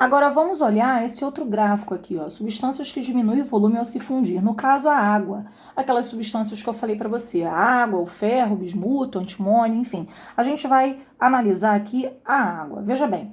Agora vamos olhar esse outro gráfico aqui, ó, substâncias que diminuem o volume ao se fundir. No caso, a água, aquelas substâncias que eu falei para você, a água, o ferro, o bismuto, o antimônio, enfim. A gente vai analisar aqui a água. Veja bem,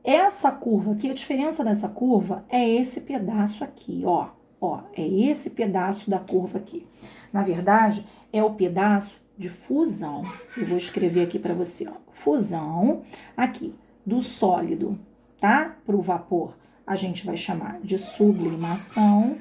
essa curva aqui, a diferença dessa curva é esse pedaço aqui, ó. Ó, é esse pedaço da curva aqui. Na verdade, é o pedaço de fusão. Eu vou escrever aqui para você, ó. Fusão aqui do sólido, tá? Para o vapor, a gente vai chamar de sublimação.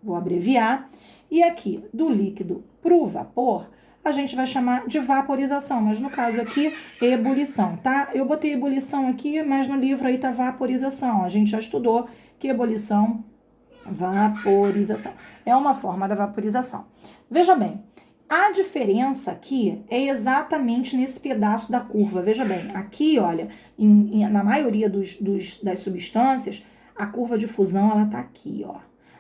Vou abreviar. E aqui, do líquido para o vapor, a gente vai chamar de vaporização, mas no caso aqui, ebulição, tá? Eu botei ebulição aqui, mas no livro aí tá vaporização. A gente já estudou que ebulição, vaporização, é uma forma da vaporização. Veja bem, a diferença aqui é exatamente nesse pedaço da curva. Veja bem, aqui, olha, na maioria das substâncias, a curva de fusão, ela tá aqui, ó.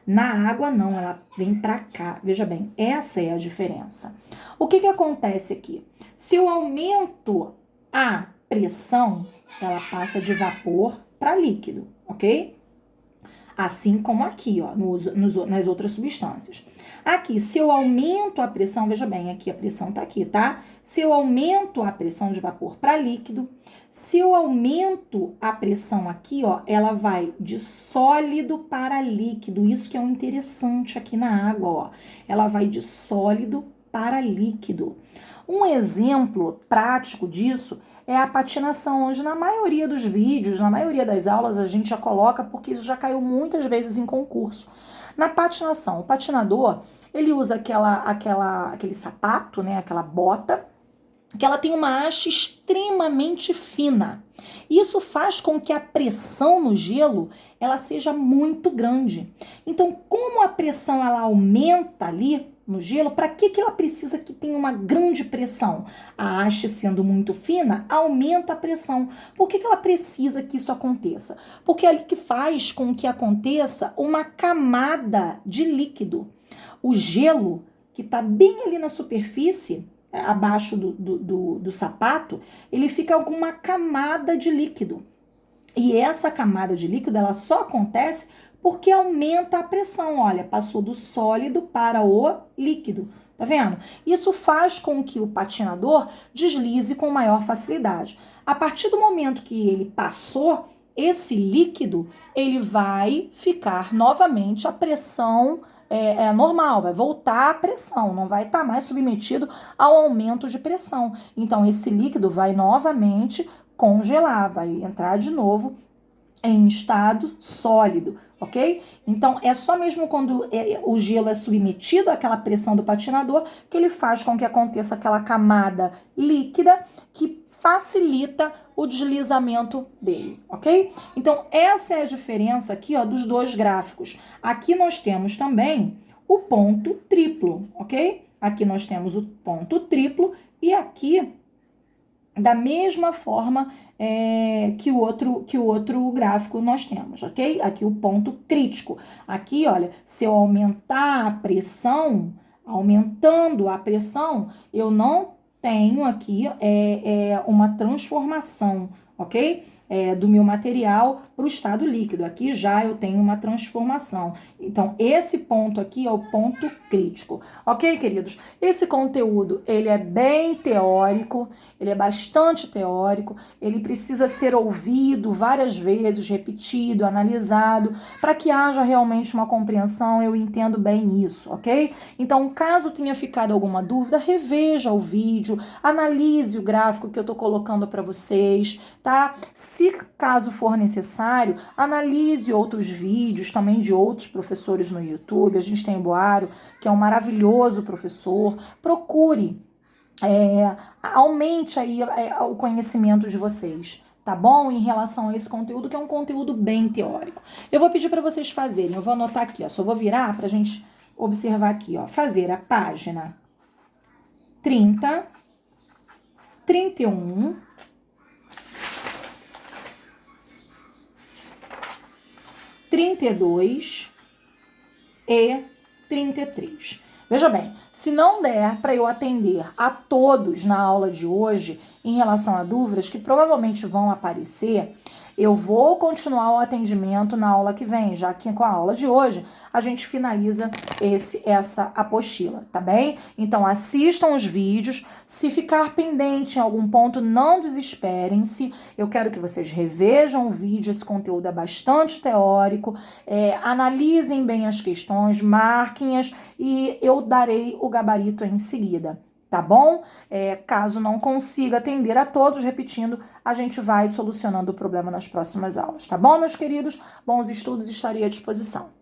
Na água, não, ela vem para cá. Veja bem, essa é a diferença. O que acontece aqui? Se eu aumento a pressão, ela passa de vapor para líquido, ok? Assim como aqui, ó, nas outras substâncias. Aqui, se eu aumento a pressão, veja bem, aqui a pressão tá aqui, tá? Se eu aumento a pressão de vapor para líquido, se eu aumento a pressão aqui, ó, ela vai de sólido para líquido. Isso que é um interessante aqui na água, ó. Ela vai de sólido para líquido. Um exemplo prático disso é a patinação, onde na maioria dos vídeos, na maioria das aulas, a gente já coloca, porque isso já caiu muitas vezes em concurso. Na patinação, o patinador, ele usa aquele sapato, né, aquela bota, que ela tem uma haste extremamente fina. Isso faz com que a pressão no gelo ela seja muito grande. Então, como a pressão ela aumenta ali no gelo, para que ela precisa que tenha uma grande pressão? A haste sendo muito fina, aumenta a pressão. Por que ela precisa que isso aconteça? Porque é ali que faz com que aconteça uma camada de líquido. O gelo, que está bem ali na superfície, abaixo do sapato, ele fica com uma camada de líquido. E essa camada de líquido, ela só acontece porque aumenta a pressão. Olha, passou do sólido para o líquido. Tá vendo? Isso faz com que o patinador deslize com maior facilidade. A partir do momento que ele passou esse líquido, ele vai ficar novamente a pressão normal, vai voltar a pressão, não vai estar mais submetido ao aumento de pressão. Então, esse líquido vai novamente congelar, vai entrar de novo em estado sólido, ok? Então, é só mesmo quando o gelo é submetido àquela pressão do patinador que ele faz com que aconteça aquela camada líquida que facilita o deslizamento dele, ok? Então, essa é a diferença aqui, ó, dos dois gráficos. Aqui nós temos também o ponto triplo, ok? Aqui nós temos o ponto triplo e aqui, da mesma forma que o outro gráfico nós temos, ok? Aqui o ponto crítico. Aqui, olha, se eu aumentar a pressão, aumentando a pressão, eu não tenho aqui uma transformação, ok? Do meu material para o estado líquido. Aqui já eu tenho uma transformação. Então, esse ponto aqui é o ponto crítico. Ok, queridos? Esse conteúdo, ele é bem teórico, ele é bastante teórico, ele precisa ser ouvido várias vezes, repetido, analisado, para que haja realmente uma compreensão, eu entendo bem isso, ok? Então, caso tenha ficado alguma dúvida, reveja o vídeo, analise o gráfico que eu estou colocando para vocês, tá? Se caso for necessário, analise outros vídeos também de outros professores no YouTube. A gente tem o Boário, que é um maravilhoso professor. Procure, aumente aí o conhecimento de vocês, tá bom? Em relação a esse conteúdo, que é um conteúdo bem teórico. Eu vou pedir para vocês fazerem, eu vou anotar aqui, ó, só vou virar para a gente observar aqui, ó, fazer a página 30, 31, 32 e 33. Veja bem, se não der para eu atender a todos na aula de hoje em relação a dúvidas que provavelmente vão aparecer, Eu vou continuar o atendimento na aula que vem, já que com a aula de hoje a gente finaliza essa apostila, tá bem? Então assistam os vídeos, se ficar pendente em algum ponto, não desesperem-se, eu quero que vocês revejam o vídeo, esse conteúdo é bastante teórico, analisem bem as questões, marquem-as e eu darei o gabarito em seguida. Tá bom? Caso não consiga atender a todos, repetindo, a gente vai solucionando o problema nas próximas aulas. Tá bom, meus queridos? Bons estudos, estarei à disposição.